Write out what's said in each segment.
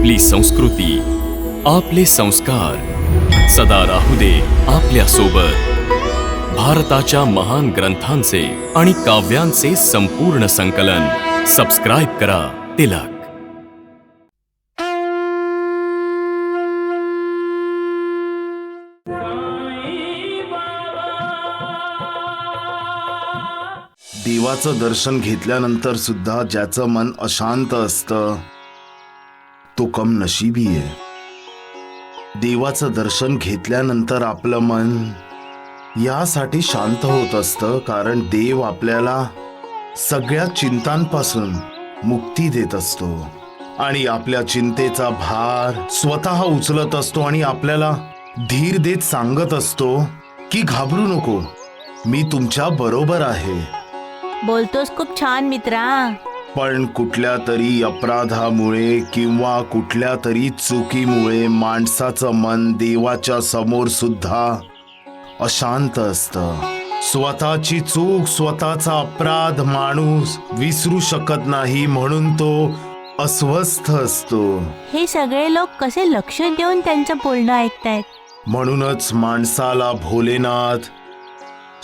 आपली संस्कृती, आपले संस्कार सदा राहू दे आपल्या सोबत. भारताच्या महान ग्रंथांचे आणि काव्यांचे संपूर्ण संकलन. सबस्क्राईब करा तिलक. देवाचं दर्शन घेतल्यानंतर सुद्धा ज्याचं मन अशांत असतं तो कम नशिबी आहे. देवाचं दर्शन घेतल्यानंतर आपलं मन यासाठी शांत होत असतं कारण देव आपल्याला सगळ्या चिंतांपासून मुक्ती देत असतो आणि आपल्या चिंतेचा भार स्वतः उचलत असतो आणि आपल्याला धीर देत सांगत असतो की घाबरू नको, मी तुमच्या बरोबर आहे. बोलतोस खूप छान मित्रा. पण कुठल्या तरी अपराधामुळे किंवा कुठल्या तरी चुकीमुळे माणसाचं मन देवाच्या समोर सुद्धा अशांत असतं. स्वतःची चूक, स्वतःचा अपराध माणूस विसरू शकत नाही म्हणून तो अस्वस्थ असतो. हे सगळे लोक कसे लक्ष देऊन त्यांचं बोलणं ऐकतायत. म्हणूनच माणसाला भोलेनाथ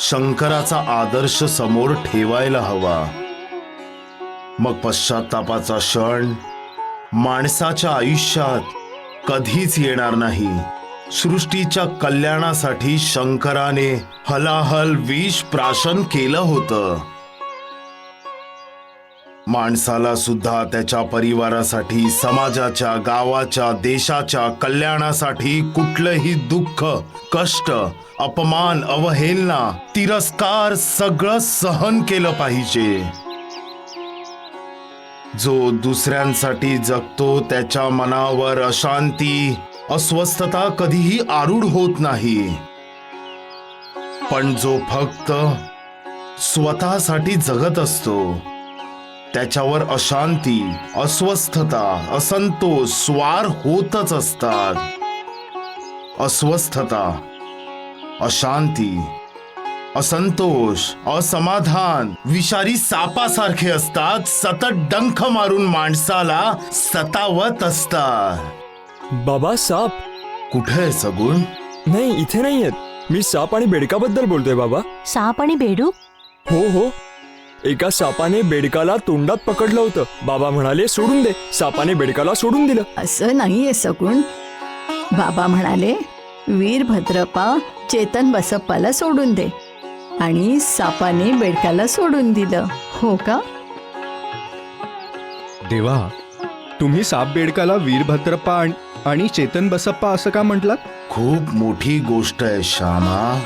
शंकराचा आदर्श समोर ठेवायला हवा. मग पश्चात्तापाचा क्षण माणसाच्या आयुष्यात कधीच येणार नाही. सृष्टीच्या कल्याणासाठी शंकराने हलाहल विष प्राशन केलं होतं. माणसाला सुद्धा त्याच्या परिवारासाठी, समाजाच्या, गावाच्या, देशाच्या कल्याणासाठी कुठलंही दुःख, कष्ट, अपमान, अवहेलना, तिरस्कार सगळं सहन केलं पाहिजे. जो दुसऱ्यांसाठी जगतो त्याच्या मनावर अशांती, अस्वस्थता कधीही आरूढ होत नाही. पण जो फक्त स्वतःसाठी जगत असतो त्याच्यावर अशांती, अस्वस्थता, असंतोष स्वार होतच असतात. अस्वस्थता, अशांती, असंतोष, असमाधान विषारी सापासारखे असतात. सतत डंख मारून माणसाला सतावत असतात. बाबा साप. कुठे आहे सगुण? नाही, इथे नाही आहेत. मी साप आणि बेडकाबद्दल बोलतोय बाबा. साप आणि बेडूक? हो, एका सापाने बेडकाला तोंडात पकडलं होतं. बाबा म्हणाले सोडून दे. सापाने बेडकाला सोडून दिलं. असं नाहीये सगुण. बाबा म्हणाले वीरभद्रप्पा चेतन बसप्पाला सोडून दे आणि सापाने बेडकाला सोडून दिलं. हो का? देवा, तुम्ही साप बेडकाला वीरभद्रप्पा आणि चेतन बसप्पा असं का म्हटलात? खूप मोठी गोष्ट आहे श्यामा.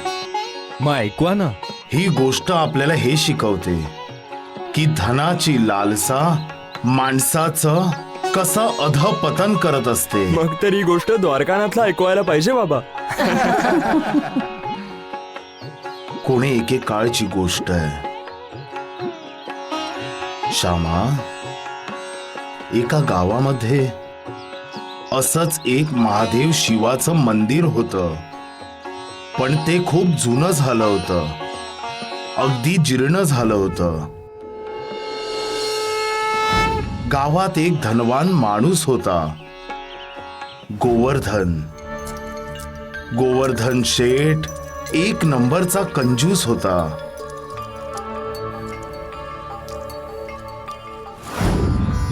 मग ऐकवा ना. ही गोष्ट आपल्याला हे शिकवते की धनाची लालसा माणसाचं कसं अधपतन करत असते. मग तर ही गोष्ट द्वारकानाथला ऐकवायला पाहिजे बाबा. कोणी एके काळची गोष्ट आहे श्यामा. एका गावामध्ये असंच एक महादेव शिवाचं मंदिर होतं. पण ते खूप जुनं झालं होतं, अगदी जीर्ण झालं होतं. गावात एक धनवान माणूस होता, गोवर्धन. गोवर्धन शेठ एक नंबरचा कंजूस होता.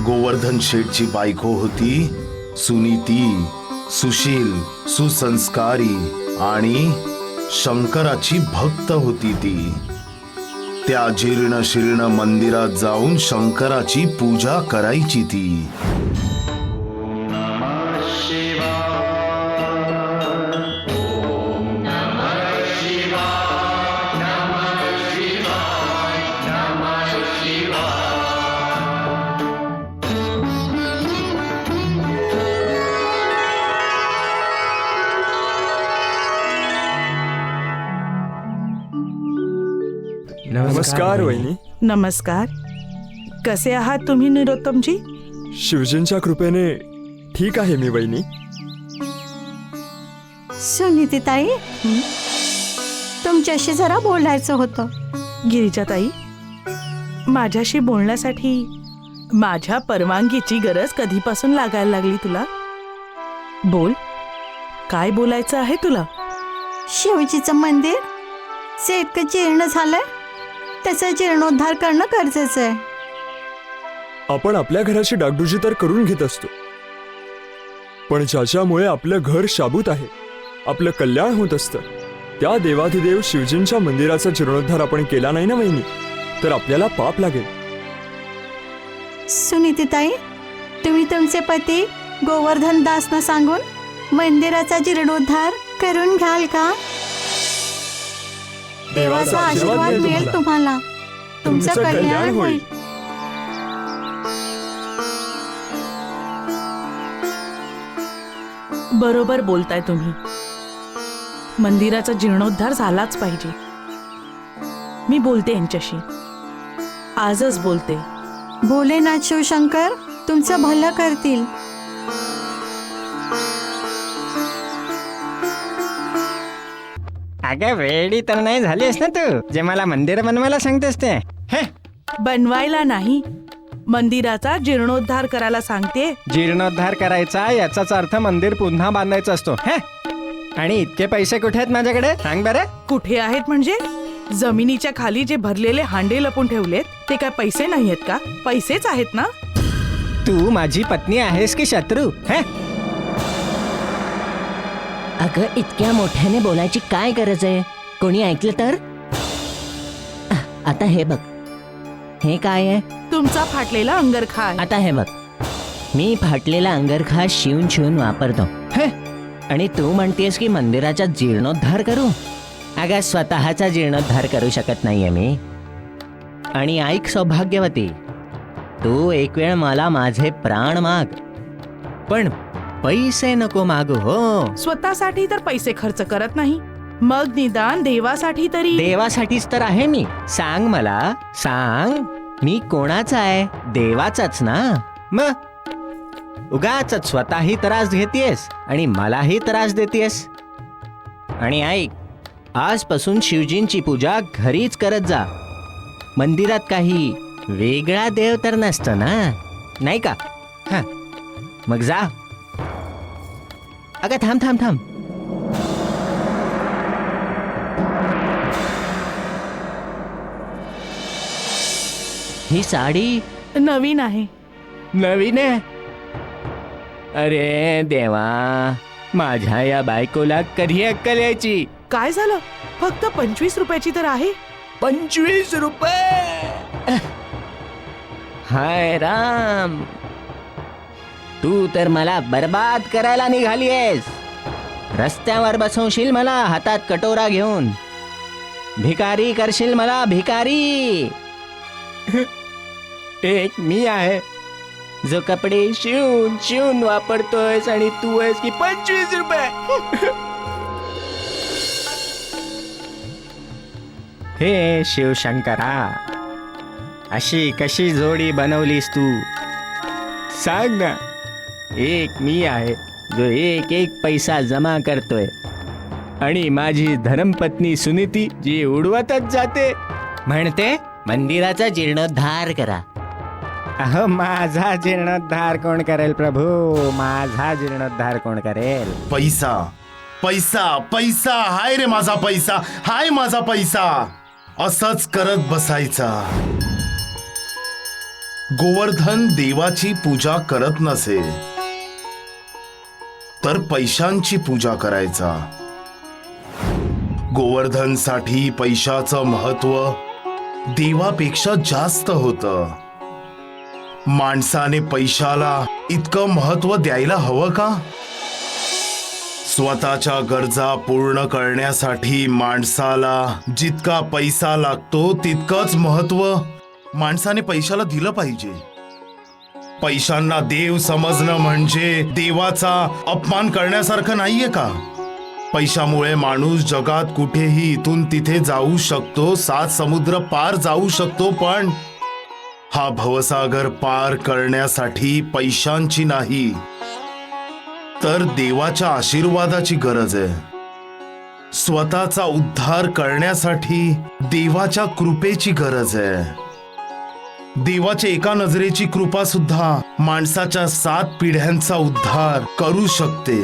गोवर्धन शेठची बायको होती सुनीती, सुशील, सुसंस्कारी आणि शंकराची भक्त होती ती. त्या जीर्ण शीर्ण मंदिरात जाऊन शंकराची पूजा करायची ती. नमस्कार वहिनी. नमस्कार. कसे आहात तुम्ही निरोत्तमजी? शिवजींच्या कृपेने ठीक आहे मी वहिनी. सुनीतीताई, तुमच्याशी जरा बोलायचं होतं. गिरिजाताई, माझ्याशी बोलण्यासाठी माझ्या परवानगीची गरज कधीपासून लागायला लागली तुला? बोल, काय बोलायचं आहे तुला? शिवजीचं मंदिर जे इतकं जीर्ण झालंय त्याचा जीर्णोद्धार करणं गरजेचं आहे. आपण आपल्या घराची डागडुजी तर करून घेत असतो, पण ज्याच्यामुळे आपलं घर शाबूत आहे, आपलं कल्याण होत असतं, त्या देवाधिदेव शिवजींच्या मंदिराचा जीर्णोद्धार आपण केला नाही ना वहिनी, तर आपल्याला पाप लागेल. सुनीतीताई, तुम्ही तुमचे पती गोवर्धन दासना सांगून मंदिराचा जीर्णोद्धार करून घ्याल का? देवाचा आशीर्वाद मिळेल तुम्हाला. तुमचं कल्याण होईल. बरोबर बोलताय तुम्ही. मंदिराचा जीर्णोद्धार झालाच पाहिजे. मी बोलते यांच्याशी, आजच बोलते. भोलेनाथ शिवशंकर तुमचं भलं करतील. अगं वेळी तर नाही झालीस ना तू, जे मला मंदिर बनवायला सांगतेस ते. हे बनवायला नाही, मंदिराचा जीर्णोद्धार करायला सांगते. जीर्णोद्धार करायचा याचाच अर्थ मंदिर पुन्हा बांधायचा असतो. हे आणि इतके पैसे कुठे आहेत माझ्याकडे, सांग बरं. कुठे आहेत म्हणजे? जमिनीच्या खाली जे भरलेले हांडे लपून ठेवलेत ते काय पैसे नाही आहेत का? पैसेच आहेत ना. तू माझी पत्नी आहेस की शत्रू? हे अगं, इतक्या मोठ्याने बोलायची काय गरज आहे? कोणी ऐकलं तर? आता हे बघ, हे काय आहे? तुमचा फाटलेला अंगरखा आहे. आता हे बघ, मी फाटलेला अंगरखा शिवून शिवून वापरतो. हे आणि तू म्हणतेस की मंदिराचा जीर्णोद्धार करू? अगं, स्वतःचा जीर्णोद्धार करू शकत नाहीये मी. आणि ऐक सौभाग्यवती, तू एक वेळ मला माझे प्राण माग, पण पैसे नको मागू. हो, स्वतःसाठी तर पैसे खर्च करत नाही, मग निदान देवासाठी तरी. देवासाठीच तर आहे मी. सांग मला, सांग, मी कोणाचा आहे? देवाचाच ना. मग उगाच स्वतःही त्रास घेतेस आणि मलाही त्रास देतेस. आणि ऐक, आजपासून शिवजींची पूजा घरीच करत जा. मंदिरात काही वेगळा देव तर नसतो ना, नाही का? हा मग जा. अगं, थांब थांब थांब. ही साडी नवीन आहे. नवीन आहे? अरे देवा, माझ्या या बायकोला कधी अक्कल यायची? काय झालं? फक्त 25 रुपयाची तर आहे. 25 रुपये? हाय राम, तू तर मला बर्बाद करायला निघाली आहेस. रस्त्यावर बसवशील मला हातात कटोरा घेऊन. भिकारी करशील मला, भिकारी. एक मी आहे जो कपडे शिवून शिवून वापरतोयस आणि तू आहेस की 25 रुपये. हे शिवशंकरा, अशी कशी जोडी बनवलीस तू? सांग ना. एक मी आहे जो एक एक पैसा जमा करतोय, आणि माझी धर्मपत्नी सुनीती जी उडवतच जाते, म्हणते मंदिराचा जीर्णोद्धार करा. अहो, माझा जीर्णोद्धार कोण करेल प्रभू? माझा जीर्णोद्धार कोण करेल? पैसा पैसा पैसा, हाय रे माझा पैसा, हाय माझा पैसा, असंच करत बसायचा. गोवर्धन देवाची पूजा करत नसे तर पैशांची पूजा करायचा. गोवर्धनसाठी पैशाचं महत्व देवापेक्षा जास्त होतं. माणसाने पैशाला इतकं महत्व द्यायला हवं का? स्वतःच्या गरजा पूर्ण करण्यासाठी माणसाला जितका पैसा लागतो तितकंच महत्व माणसाने पैशाला दिलं पाहिजे. पैशांना देव समजणं म्हणजे देवाचा अपमान करण्यासारखं नाहीये का? पैशामुळे माणूस जगात कुठेही इथून तिथे जाऊ शकतो, 7 समुद्र पार जाऊ शकतो, पण हा भवसागर पार करण्यासाठी पैशांची नाही तर देवाच्या आशीर्वादाची गरज आहे. स्वतःचा उद्धार करण्यासाठी देवाच्या कृपेची गरज आहे. देवाच्या एका नजरेची कृपा सुद्धा माणसाच्या 7 पिढ्यांचा उद्धार करू शकते.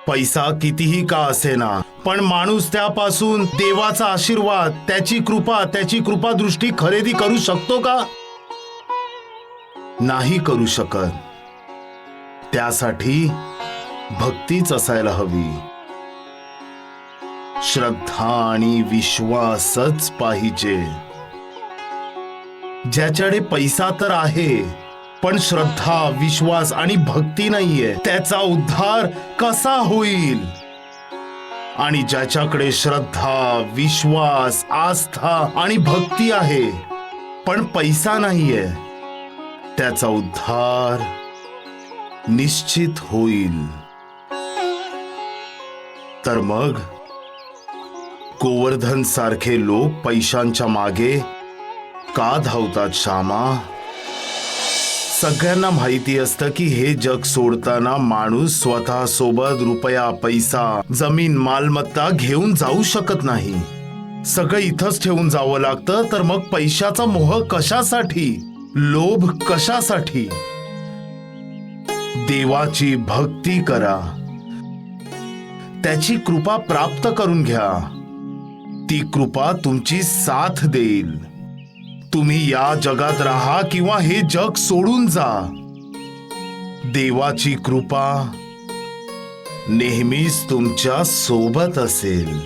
पैसा कितीही का असेना, पण माणूस त्यापासून देवाचा आशीर्वाद, त्याची कृपा दृष्टी खरेदी करू शकतो का? नाही करू शकत. त्यासाठी भक्तीच असायला हवी. श्रद्धा आणि विश्वासच पाहिजे. ज्याच्याकडे पैसा तर आहे, पण श्रद्धा, विश्वास आणि भक्ती नाहीये, त्याचा उद्धार कसा होईल? आणि ज्याच्याकडे श्रद्धा, विश्वास, आस्था आणि भक्ती आहे, पण पैसा नाहीये, त्याचा उद्धार निश्चित होईल. तर मग गोवर्धन सारखे लोक पैशांच्या मागे का धावतात श्यामा? सगळ्यांना माहिती असतं की हे जग सोडताना माणूस स्वतः सोबत रुपया, पैसा, जमीन, मालमत्ता घेऊन जाऊ शकत नाही. सगळं इथंच ठेवून जावं लागतं. तर मग पैशाचा मोह कशासाठी? लोभ कशासाठी? देवाची भक्ती करा, त्याची कृपा प्राप्त करून घ्या. ती कृपा तुमची साथ देईल. तुम्ही या जगात राहा किंवा हे जग सोडून जा, देवाची कृपा नेहमीच तुमच्या सोबत असेल.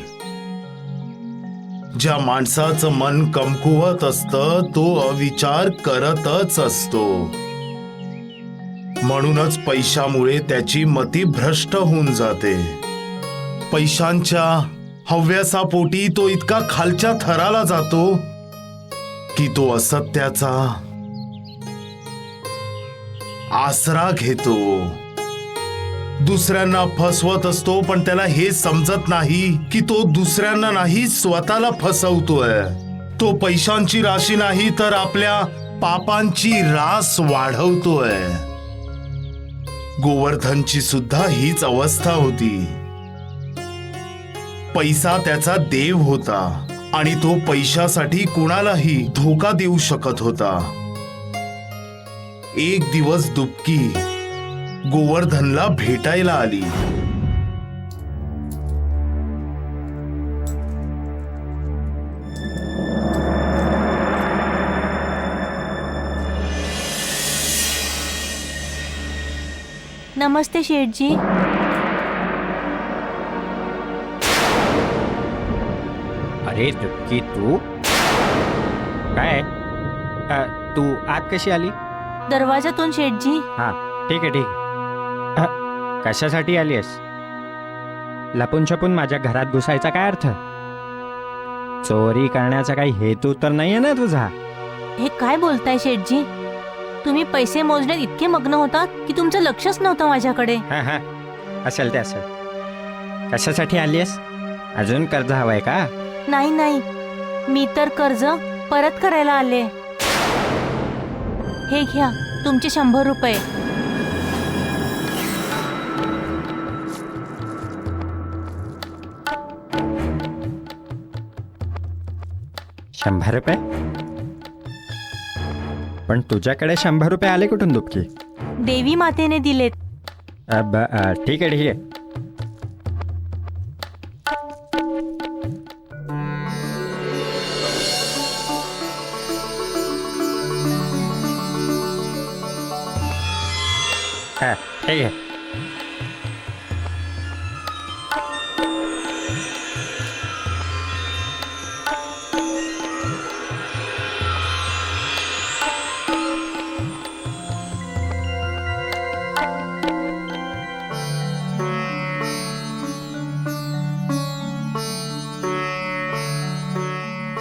ज्या माणसाचं मन कमकुवत असतं तो अविचार करतच असतो. म्हणूनच पैशामुळे त्याची मती भ्रष्ट होऊन जाते. पैशांच्या हव्यासापोटी तो इतका खालच्या थराला जातो की तो असत्याचा आसरा घेतो. दुसऱ्यांना फसवत असतो, पण त्याला हे समजत नाही की तो दुसऱ्यांना नाही स्वतःला फसवतोय. तो पैशांची राशी नाही तर आपल्या पापांची रास वाढवतोय. गोवर्धनची सुद्धा हीच अवस्था होती. पैसा त्याचा देव होता आणि तो पैशासाठी कुणालाही धोका देऊ शकत होता. एक दिवस दुबकी गोवर्धनला भेटायला आली. नमस्ते शेठजी. अरे दुबकी, तू काय? तू आत कशी आली? दरवाजातून शेठजी. हा, ठीक आहे. कशासाठी आली आहेस? लपून छपून माझ्या घरात घुसायचा काय अर्थ? चोरी करण्याचा काही हेतू तर नाहीये ना तुझा? हे काय बोलताय शेठजी? तुम्ही पैसे मोजण्यात इतके मग्न होता की तुमचं लक्षच नव्हतं माझ्याकडे. हा, असेल ते असेल. कशासाठी आली आहेस? अजून कर्ज हवंय का? नाही, मी तर कर्ज परत करायला आले. हे घ्या तुमचे 100 रुपये. ₹100? पण तुझ्याकडे 100 रुपये आले कुठून दुबकी? देवी मातेने दिलेत. ठीक आहे. ठीक आहे.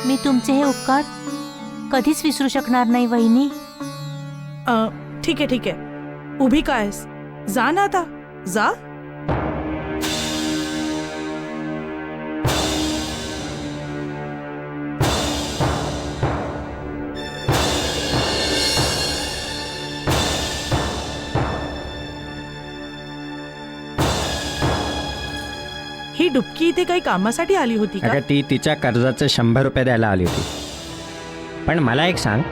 मी तुमचे हे उपकार कधीच विसरू शकणार नाही वहिनी. ठीक आहे. उभी कायस? जा ना आता, जा. ही डुबकी इथे काही कामासाठी आली होती का? अगं ती तिच्या कर्जाचे 100 रुपये द्यायला आली होती. पण मला एक सांग,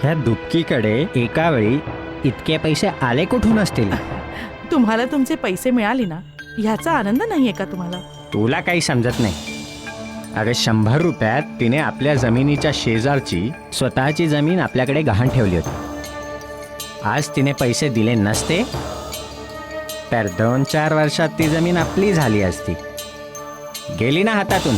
ह्या दुपकीकडे एका वेळी इतके पैसे आले कुठून असतील? तुम्हाला तुमचे पैसे मिळाले ना, ह्याचा आनंद नाहीये का तुम्हाला? तुला काही समजत नाही. अरे 100 रुपयात तिने आपल्या जमिनीच्या शेजारची स्वतःची जमीन आपल्याकडे गहाण ठेवली होती. आज तिने पैसे दिले नसते तर 2-4 वर्षात ती जमीन आपली झाली असती. गेली ना हातातून.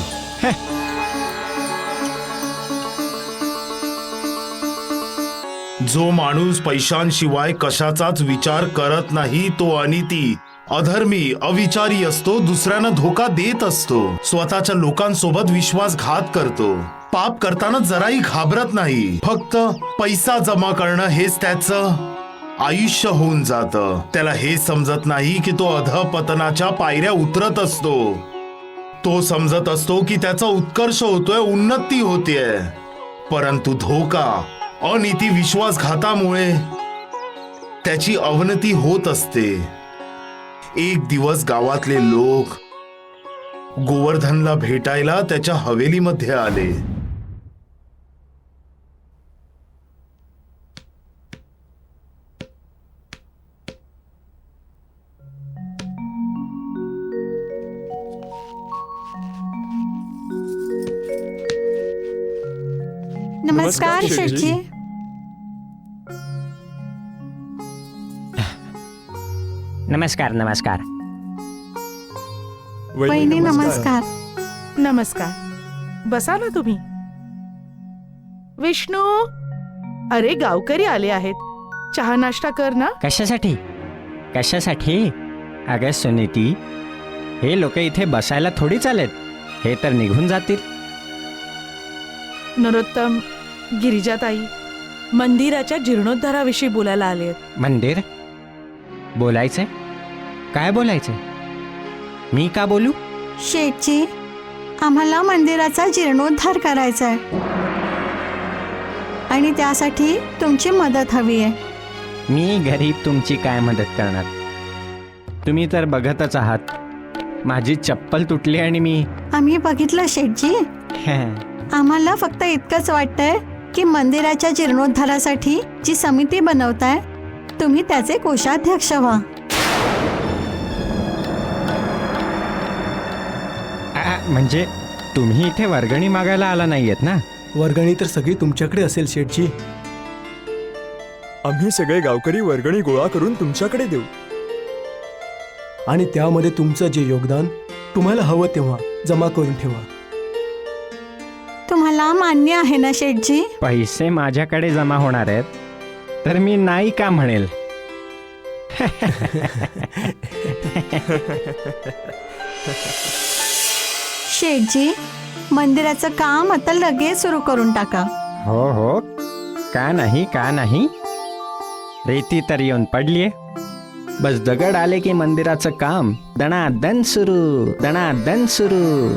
जो माणूस पैशांशिवाय कशाचाच विचार करत नाही तो अनिती, अधर्मी, अविचारी असतो. दुसऱ्यांना धोका देत असतो. स्वतःच्या लोकांसोबत विश्वासघात करतो. पाप करताना जराही घाबरत नाही. फक्त पैसा जमा करणं हेच त्याचं आयुष्य होऊन जातं. त्याला हे समजत नाही की तो अधपतनाच्या पायऱ्या उतरत असतो. तो समजत असतो की त्याचा उत्कर्ष होतोय, उन्नती होतीये. परंतु धोका, अनिती, विश्वासघातामुळे त्याची अवनती होत असते. एक दिवस गावातले लोक गोवर्धनला भेटायला त्याच्या हवेलीमध्ये आले. नमस्कार शेठजी. नमस्कार नमस्कार. वहिनी नमस्कार. नमस्कार. बसा ना तुम्ही. विष्णू, अरे गावकरी आले आहेत, चहा नाश्ता कर ना. कशासाठी? कशासाठी? अगं सुनीती, हे लोक इथे बसायला थोडीच आलेत. हे तर निघून जातील. नरोत्तम, गिरिजाताई मंदिराच्या जीर्णोद्धाराविषयी बोलायला आले आहेत. मंदिर बोलायचंय? काय बोलायचंय? मी का बोलू? शेठजी, आम्हाला मंदिराचा जीर्णोद्धार करायचा आहे आणि त्यासाठी तुमची मदत हवी आहे. मी गरीब तुमची काय मदत करणार? तुम्ही तर बघतच आहात, माझी चप्पल तुटली आणि मी आम्ही बघितलं शेठजी. आम्हाला फक्त इतकंच वाटतंय की मंदिराच्या जीर्णोद्धारासाठी जी समिती बनवताय तुम्ही त्याचे कोषाध्यक्ष व्हा. म्हणजे तुम्ही इथे वर्गणी मागायला आला नाहीयेत ना? वर्गणी तर सगळी तुमच्याकडे असेल शेठजी. आम्ही सगळे गावकरी वर्गणी गोळा करून तुमच्याकडे देऊ. आणि त्यामध्ये तुमचं जे योगदान तुम्हाला हवं तेव्हा जमा करून ठेवा. तुम्हाला मान्य आहे ना शेठजी? पैसे माझ्याकडे जमा होणार आहेत तर मी नाही का म्हणेल? शेठजी, मंदिराचं काम आता लगेच सुरू करून टाका. हो हो, का नाही का नाही. रेती तर येऊन पडलीये. बस दगड आले की मंदिराचं काम दणादण सुरू, दणादण सुरू.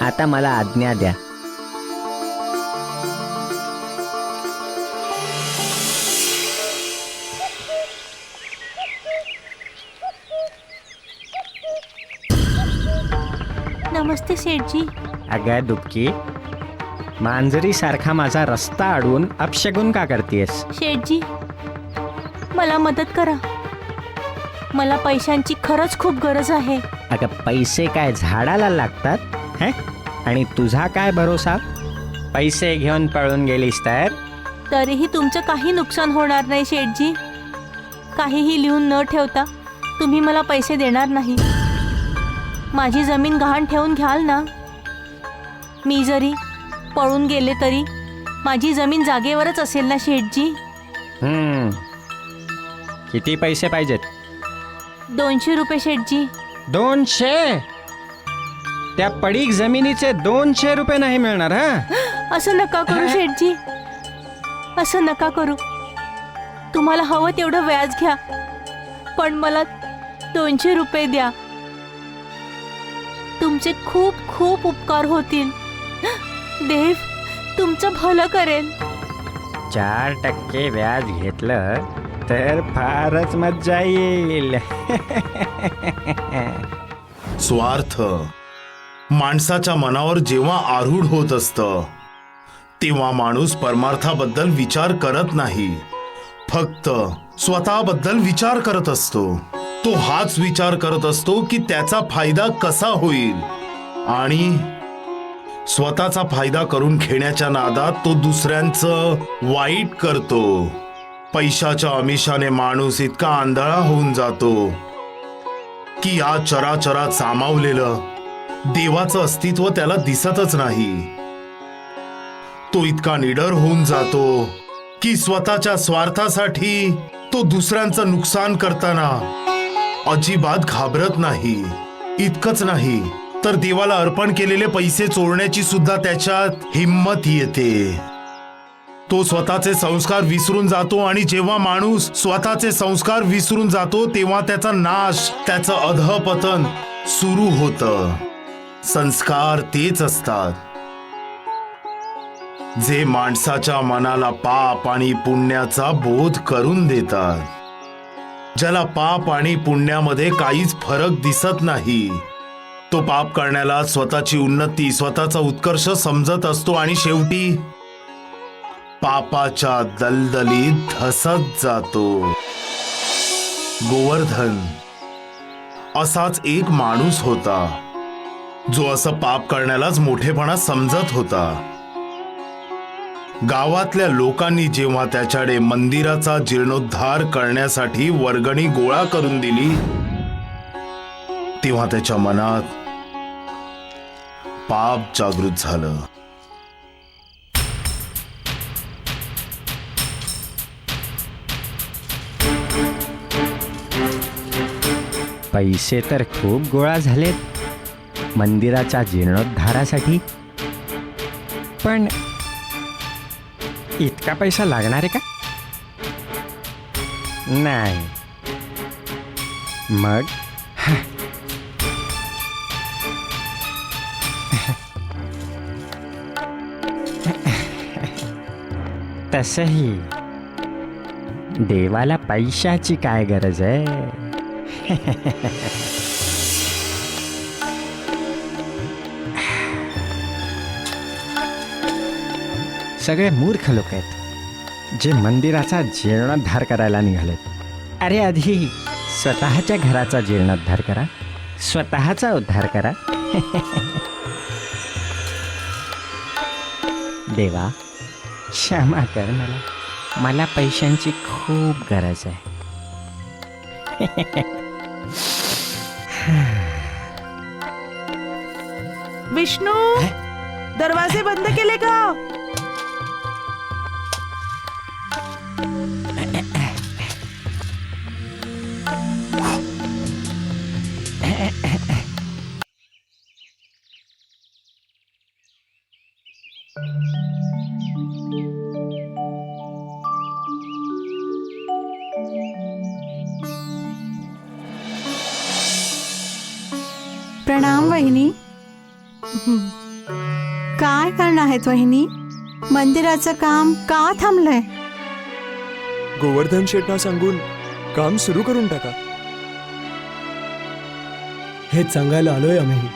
आता मला आज्ञा द्या. नमस्ते शेठजी. अगं दुबकी, मांजरी सारखा माझा रस्ता अडवून अपशगुन का करतेस? शेठजी, मला मदत करा. मला पैशांची खरंच खूप गरज आहे. अगं पैसे काय झाडाला लागतात? हे? आणि तुझा काय भरोसा? पैसे घेऊन पळून गेलीस तर? तरीही तुमचं काही नुकसान होणार नाही शेठजी. काहीही लिहून न ठेवता तुम्ही मला पैसे देणार नाही. माझी जमीन गहाण ठेवून घ्याल ना? मी जरी पळून गेले तरी माझी जमीन जागेवरच असेल ना शेठजी? किती पैसे पाहिजेत? 200 रुपये शेठजी. 200? त्या पडीक जमिनीचे 200 रुपये नाही मिळणार? हा, असं नका करू शेठजी, असं नका करू. तुम्हाला हवं तेवढं व्याज घ्या, पण मला 200 रुपये द्या. तुमचे खूप खूप उपकार होतील. देव तुमचं भलं करेल. 4% व्याज घेतलं तर फारच मज्जा येईल. स्वार्थ माणसाच्या मनावर जेव्हा आरूढ होत असतं तेव्हा माणूस परमार्थाबद्दल विचार करत नाही, फक्त स्वतःबद्दल विचार करत असतो. तो हाच विचार करत असतो की त्याचा फायदा कसा होईल, आणि स्वतःचा फायदा करून घेण्याच्या नादात तो दुसऱ्यांचं वाईट करतो. पैशाच्या आमिषाने माणूस इतका आंधळा होऊन जातो की या चराचरात सामावलेलं देवाचं अस्तित्व त्याला दिसतच नाही. तो इतका निडर होऊन जातो की स्वतःच्या स्वार्थासाठी तो दुसऱ्यांचं नुकसान करताना अजिबात घाबरत नाही. इतकंच नाही तर देवाला अर्पण केलेले पैसे चोरण्याची सुद्धा त्याच्यात हिम्मत येते. तो स्वतःचे संस्कार विसरून जातो, आणि जेव्हा माणूस स्वतःचे संस्कार विसरून जातो तेव्हा त्याचा नाश, त्याचं अधःपतन सुरू होतं. संस्कार तेच असतात जे माणसाच्या मनाला पाप आणि पुण्याचा बोध करून देतात. ज्याला पाप आणि पुण्यामध्ये काहीच फरक दिसत नाही, तो पाप करण्याला स्वतःची उन्नती, स्वतःचा उत्कर्ष समजत असतो, आणि शेवटी पापाच्या दलदलीत धसत जातो. गोवर्धन असाच एक माणूस होता जो असं पाप करण्यालाच मोठेपणा समजत होता. गावातल्या लोकांनी जेव्हा त्याच्याकडे मंदिराचा जीर्णोद्धार करण्यासाठी वर्गणी गोळा करून दिली, तेव्हा त्याच्या मनात पाप जागृत झालं. पैसे तर खूप गोळा झालेत मंदिराच्या जीर्णोद्धारासाठी, पण इतका पैसा लागणार आहे का? नाही. मग तसही देवाला पैशाची काय गरज आहे? सगळे मूर्ख लोक आहेत जे मंदिराचा जीर्णोद्धार करायला निघालेत. अरे आधी स्वतःच्या घराचा जीर्णोद्धार करा, स्वतःचा उद्धार करा. देवा क्षमा कर, मला पैशांची खूप गरज आहे. विष्णू, दरवाजे बंद केले का? प्रणाम वहिनी. काय करणार आहेत वहिनी? मंदिराचं काम का थांबलंय? गोवर्धन शेठना सांगून काम सुरू करून टाका. हे सांगायला आलोय आम्ही.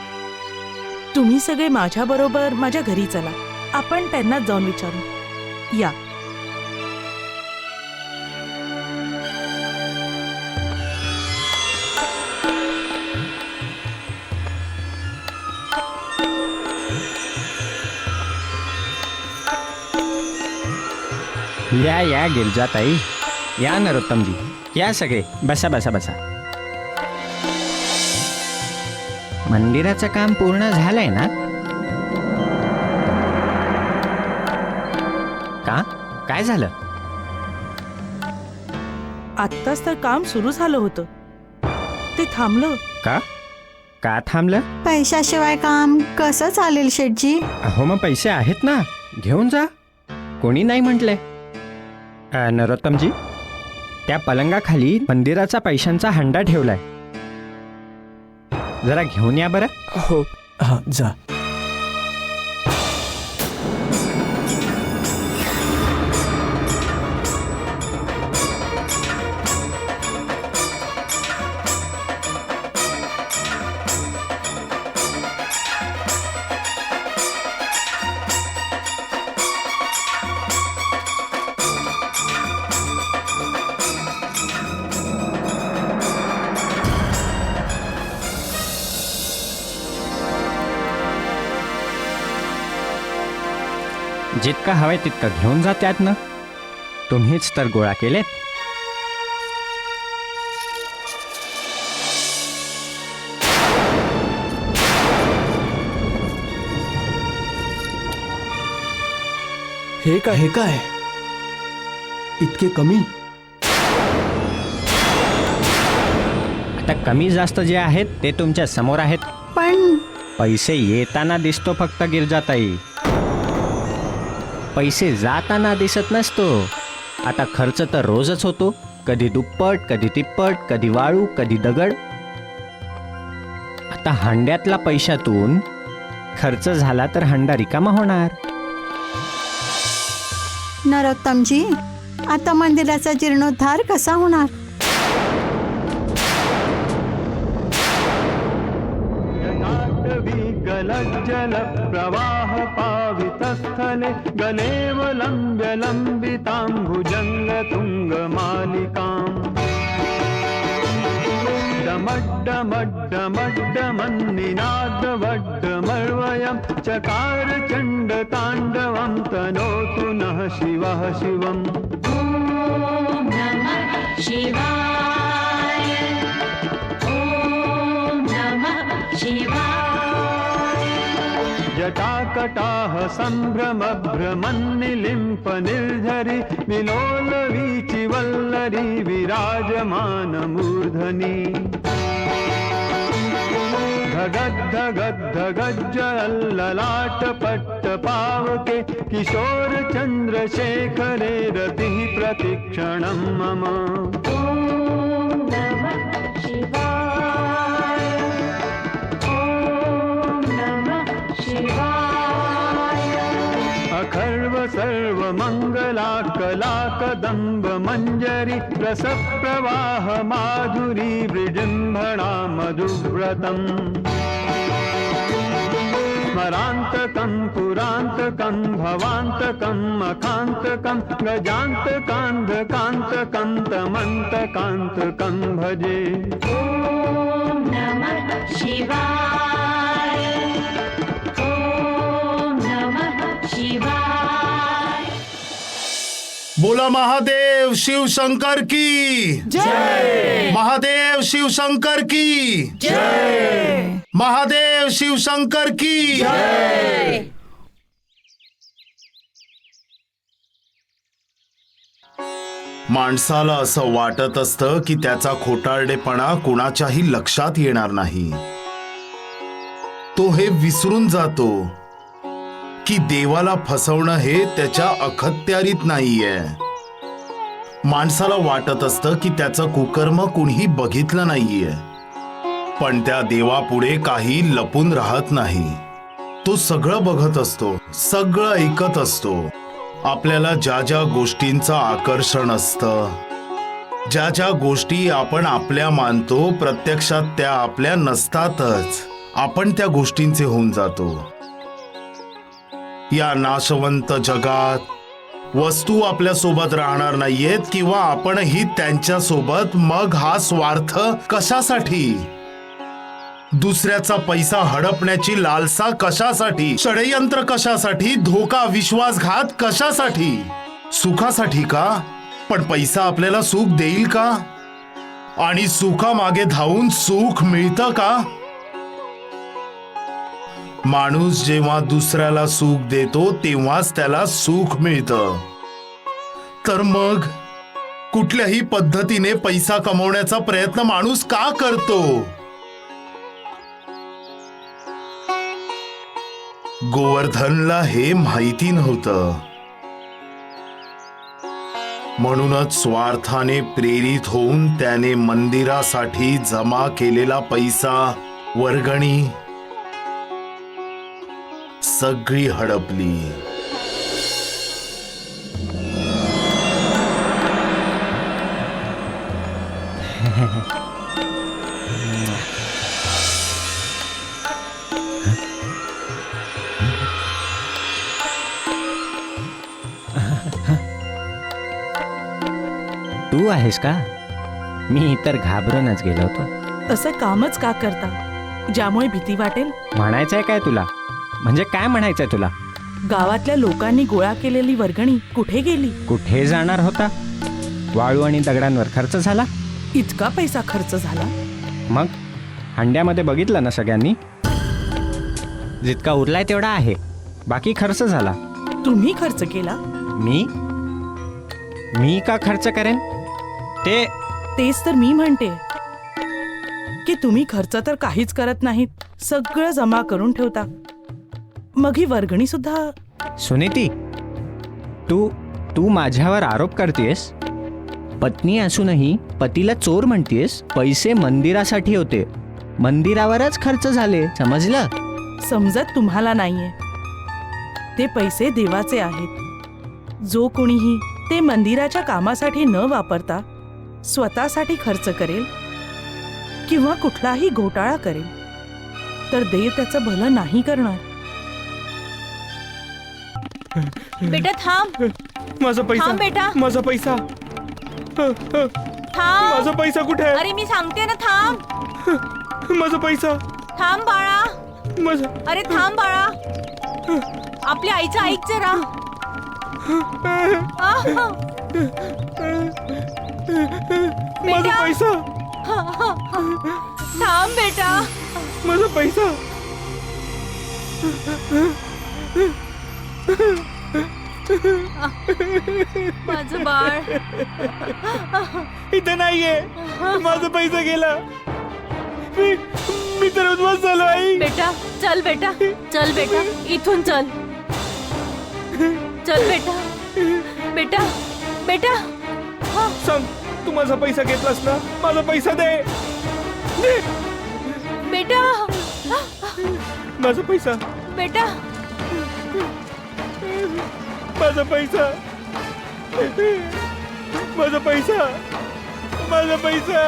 तुम्ही सगळे माझ्या बरोबर माझ्या घरी चला, आपण त्यांनाच जाऊन विचारू. या. या गिरजाताई, या नरोत्तमजी, या सगळे बसा बसा बसा. मंदिराचं काम पूर्ण झालंय ना? का? काय झालं? आत्ताच तर काम सुरू झालं होतं, ते थांबलं. का? का थांबलं? पैशाशिवाय काम कसं चालेल शेठजी? अहो मग पैसे आहेत ना, घेऊन जा. कोणी नाही म्हटलंय. नरोत्तमजी, त्या पलंगाखाली मंदिराचा पैशांचा हंडा ठेवलाय, जरा घेऊन या बरं. हो, हा जा. जितकं हवंय तितकं घेऊन जा त्यातनं. तुम्हीच तर गोळा केलेत. हे काय? हे काय इतके कमी? आता कमी जास्त जे आहेत ते तुमच्या समोर आहेत. पण पैसे येताना दिसतो फक्त गिरजाताई, पैसे जाताना दिसत नसतो. आता खर्च तर रोजच होतो, कधी दुप्पट, कधी तिप्पट, कधी वाळू, कधी दगड. आता हंड्यातला पैशातून खर्च झाला तर हंडा रिकामा होणार. नरोत्तमजी, आता मंदिराचा जीर्णोद्धार कसा होणार? जल प्रवाह पावितस्थले गलेव लंब्य लंबितांभुजंग तुंग मालिकाम् डमड्डमड्डमड्डमन्निनादवड्डमर्वयं चकार चण्ड ताण्डवं तनोतु नः शिवः शिवम्. जटाकटाह सम्भ्रमभ्रमन्निलिम्प निर्झरि विलोलवीचि वल्लरी विराजमान मूर्धनि. धगद्धगद्धगज्जललाट पावके किशोर चन्द्रशेखरे रतिः प्रतिक्षणं मम. अखर्व सर्व मंगला कला कदंब मंजरी रस प्रवाह माधुरी विजृंभणा मधुव्रतम. स्मरांतकं पुरांतकं भवांतकं मखांतकं गजांतकांधकांतकं तमंतकांतकं भजे. बोला महादेव शिव शंकर की जय. महादेव शिव शंकर की जय. महादेव शिव शंकर की जय. माणसाला असं वाटत असतं की त्याचा खोटारडेपणा कुणाच्याही लक्षात येणार नाही. तो हे विसरून जातो की देवाला फसवणं हे त्याच्या अखत्यारीत नाहीये. माणसाला वाटत असतं की त्याचं कुकर्म कुणीही बघितलं नाहीये, पण त्या देवापुढे काही लपून राहत नाही. तो सगळं बघत असतो, सगळं ऐकत असतो. आपल्याला ज्या ज्या गोष्टींचं आकर्षण असतं, ज्या ज्या गोष्टी आपण आपल्या मानतो, प्रत्यक्षात त्या आपल्या नसतातच. आपण त्या गोष्टींचे होऊन जातो. या नाशवंत जगात वस्तू आपल्या सोबत राहणार नाहीयेत किंवा आपणही त्यांच्या सोबत. मग हा स्वार्थ कशासाठी? दुसऱ्याचा पैसा हडपण्याची लालसा कशासाठी? षडयंत्र कशासाठी? धोका, विश्वासघात कशासाठी? सुखासाठी का? पण पैसा आपल्याला सुख देईल का? आणि सुखामागे धावून सुख मिळतं का? माणूस जेव्हा दुसऱ्याला सुख देतो तेव्हाच त्याला सुख मिळतं. तर मग कुठल्याही पद्धतीने पैसा कमवण्याचा प्रयत्न माणूस का करतो? गोवर्धनला हे माहिती नव्हतं. म्हणूनच स्वार्थाने प्रेरित होऊन त्याने मंदिरासाठी जमा केलेला पैसा, वर्गणी सगळी हडपली. तू आहेस का? मी तर घाबरूनच गेलो होतो. असं कामच का करता ज्यामुळे भीती वाटेल? म्हणायचंय काय तुला? म्हणजे काय म्हणायचंय तुला? गावातल्या लोकांनी गोळा केलेली वर्गणी कुठे गेली? कुठे जाणार होता? वाळू आणि दगडांवर खर्च झाला. इतका पैसा खर्च झाला? मग हंड्यामध्ये बघितलं ना सगळ्यांनी, जितका उरलाय तेवढा आहे, बाकी खर्च झाला. तुम्ही खर्च केला? मी का खर्च करेन? तेच तर मी म्हणते की तुम्ही खर्च तर काहीच करत नाहीत, सगळं जमा करून ठेवता. मग ही वर्गणी सुद्धा. सुनीती, तू माझ्यावर आरोप करतेस? पत्नी असूनही पतीला चोर म्हणतेस? पैसे मंदिरासाठी होते, मंदिरावरच खर्च झाले, समजलं? समजत तुम्हाला नाहीये. ते पैसे देवाचे आहेत. जो कोणीही ते मंदिराच्या कामासाठी न वापरता स्वतःसाठी खर्च करेल किंवा कुठलाही घोटाळा करेल तर देव त्याचं भलं नाही करणार. बेटा थांब. माझा पैसा, थांब बेटा. माझा पैसा, थांब. माझा पैसा कुठे आहे? अरे मी सांगते ना, थांब. माझा पैसा, थांब बाळा. माझा अरे थांब बाळा. आपल्या आईचं ऐक जरा. माझा बेटा. पैसा, थांब बेटा. माझा पैसा. माझं बाळ. इथे नाहीये, माझा पैसा गेला. मी तर उद्ध्वस्त झालो. आई, बेटा चल बेटा, चल बेटा, इथून चल. चल बेटा. बेटा बेटा. सांग, तू माझा पैसा घेतलास ना? माझा पैसा दे. बेटा. माझा पैसा, बेटा. माझा पैसा, माझा पैसा, माझा पैसा.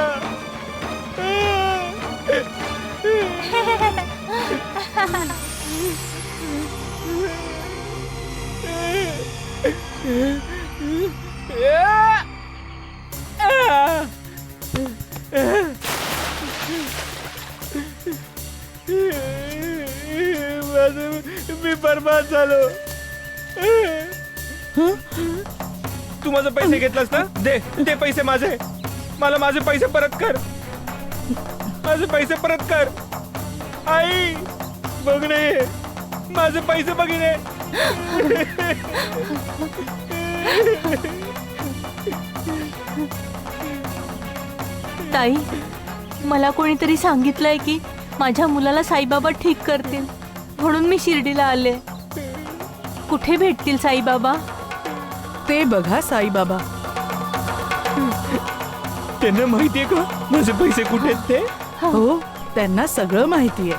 मी बर्बाद झालो. तू माझे पैसे घेतलास ना? दे पैसे माझे. मला माझे पैसे परत कर. माझे पैसे परत कर. आई बघणे, माझे पैसे बघणे. ताई, मला कोणीतरी सांगितलंय की माझ्या मुलाला साईबाबा ठीक करतील, म्हणून मी शिर्डीला आले. कुठे भेटतील साईबाबा? ते बघा साईबाबा. त्यांना माहितीये का माझे पैसे कुठे आहेत ते? हो, त्यांना सगळं माहितीये.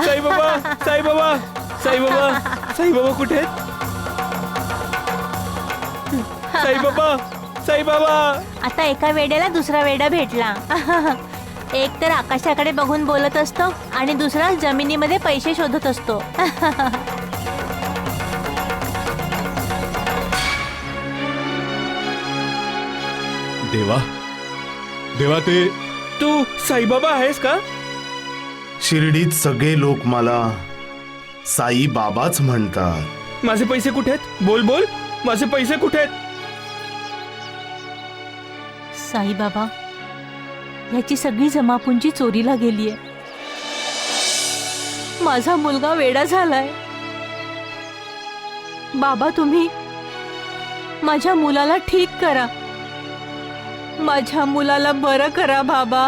साईबाबा, साईबाबा, साईबाबा, साईबाबा कुठे आहेत? साईबाबा, साईबाबा. आता एका वेड्याला दुसरा वेडा भेटला. एक तर आकाशाकडे बघून बोलत असतो आणि दुसरा जमिनीमध्ये पैसे शोधत असतो. देवा, देवा, ते तू साईबाबा आहेस का? शिर्डीत सगळे लोक मला साई बाबाच म्हणतात. माझे पैसे कुठे आहेत? बोल बोल, माझे पैसे कुठे आहेत? साईबाबा, याची सगळी जमापुंजी चोरीला गेलीये. माझा मुलगा वेडा झालाय. बाबा, तुम्ही माझ्या मुलाला ठीक करा. माझ्या मुलाला बरं करा बाबा.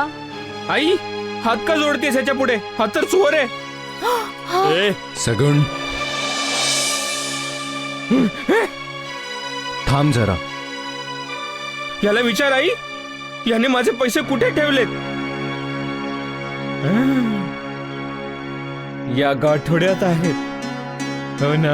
आई, हात का जोडतेस ह्याच्या पुढे? हा तर चोर आहे. ए, सगुण, थांब जरा. याला विचार आई, याने माझे पैसे कुठे ठेवलेत? या गाठोड्यात आहेत, हो ना?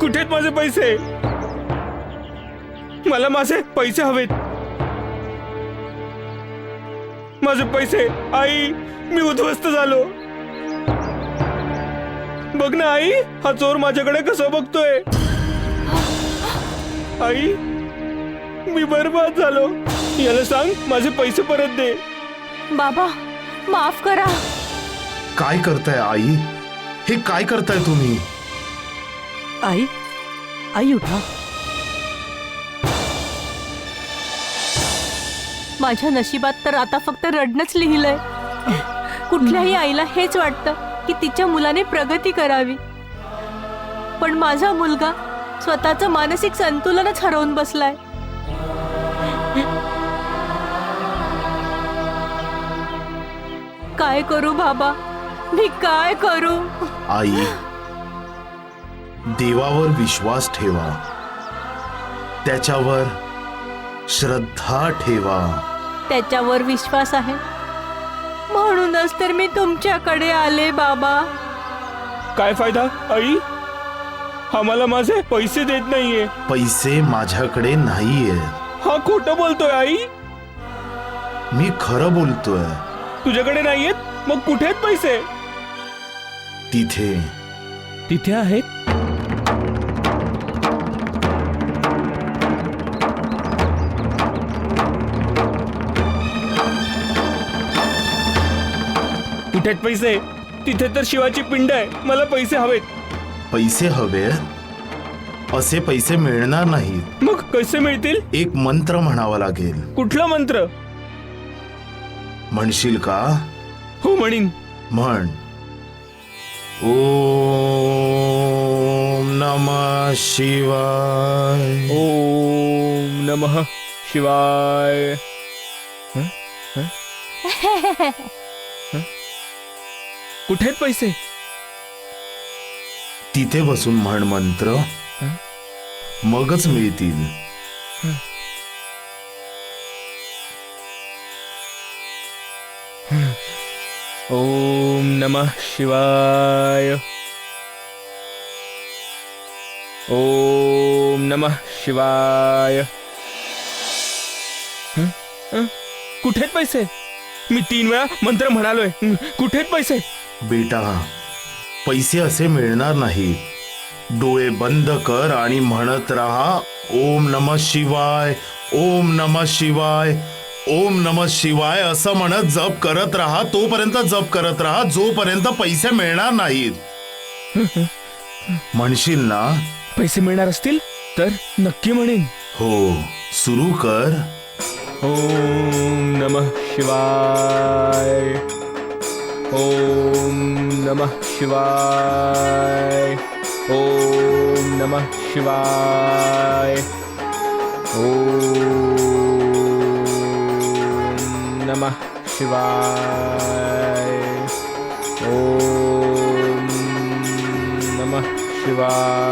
कुठे आहेत माझे पैसे? मला माझे पैसे हवेत. माझे पैसे. आई, मी उद्ध्वस्त झालो. बघ ना आई, हा चोर माझ्याकडे कसं बघतोय. आई, मी बरबाद झालो. याला सांग माझे पैसे परत दे. बाबा, माफ करा. काय करताय आई? हे काय करताय तुम्ही? आई, आई उठा. माझ्या नशिबात तर आता फक्त रडणंच लिहिलंय. कुठल्याही आईला हेच वाटतं की तिच्या मुलाने प्रगती करावी, पण माझा मुलगा स्वतःचं मानसिक संतुलनच हरवून बसलाय. काय करू बाबा, मी काय करू? आई, देवावर विश्वास ठेवा, त्याच्यावर श्रद्धा ठेवा. त्याच्यावर विश्वास आहे म्हणूनच तर मी तुमच्याकडे आले बाबा. काय फायदा आई? हा मला माझे पैसे देत नाहीये. पैसे माझ्याकडे नाहीये. हा खोटं बोलतोय आई. मी खरं बोलतोय. तुझ्याकडे नाहीयेत? मग कुठे आहेत पैसे? तिथे. तिथे आहेत. कुठे आहेत पैसे? तिथे तर शिवाची पिंड आहे. मला पैसे हवेत. पैसे हवे? असे पैसे मिळणार नाहीत. मग कसे मिळतील? एक मंत्र म्हणावा लागेल. कुठला मंत्र? म्हणशील का? हो, म्हणीन. म्हण. ओम नमः शिवाय. ओम नमः शिवाय. कुठे आहेत पैसे? तिथे बसून म्हण मंत्र, मगच मिळतील. ओम नमः शिवाय. ओम नमः शिवाय. कुठे आहेत पैसे? मी 3 वेळा मंत्र म्हणालोय. कुठे आहेत पैसे? बेटा, पैसे असे मिळणार नाहीत. डोळे बंद कर आणि म्हणत राहा ओम नमः शिवाय, ओम नमः शिवाय, ओम नमः शिवाय असं म्हणत जप करत राहा. तोपर्यंत जप करत राहा जोपर्यंत पैसे मिळणार नाहीत. म्हणशील ना? पैसे मिळणार असतील तर नक्की म्हणेन. हो, सुरू कर. ओम नमः शिवाय. ओम नमः शिवाय. ओम नमः शिवाय. ओम नमः शिवाय. ओम नमः शिवाय.